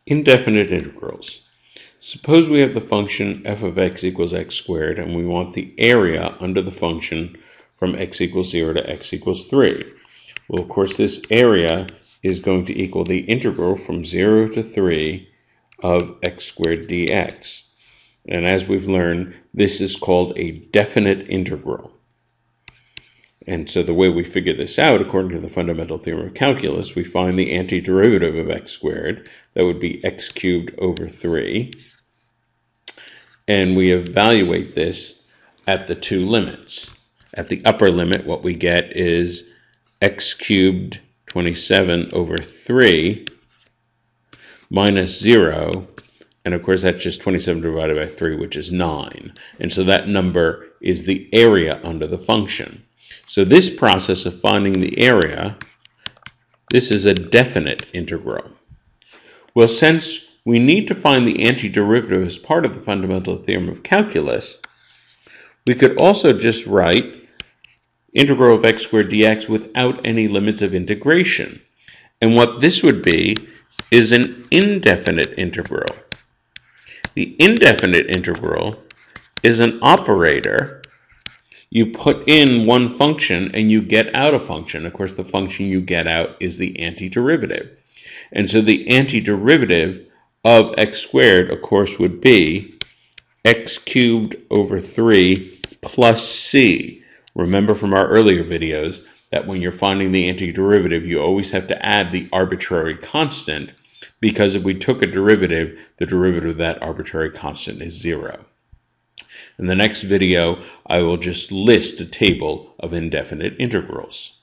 Indefinite integrals. Suppose we have the function f of x equals x squared, and we want the area under the function from x equals 0 to x equals 3. Well, of course, this area is going to equal the integral from 0 to 3 of x squared dx. And as we've learned, this is called a definite integral. And so the way we figure this out, according to the fundamental theorem of calculus, we find the antiderivative of x squared. That would be x cubed over 3. And we evaluate this at the two limits. At the upper limit, what we get is x cubed 27 over 3 minus 0. And of course, that's just 27 divided by 3, which is 9. And so that number is the area under the function. So this process of finding the area, this is a definite integral. Well, since we need to find the antiderivative as part of the fundamental theorem of calculus, we could also just write integral of x squared dx without any limits of integration. And what this would be is an indefinite integral. The indefinite integral is an operator. You put in one function and you get out a function. Of course, the function you get out is the antiderivative. And so the antiderivative of x squared, of course, would be x cubed over 3 plus c. Remember from our earlier videos that when you're finding the antiderivative, you always have to add the arbitrary constant, because if we took a derivative, the derivative of that arbitrary constant is 0. In the next video, I will just list a table of indefinite integrals.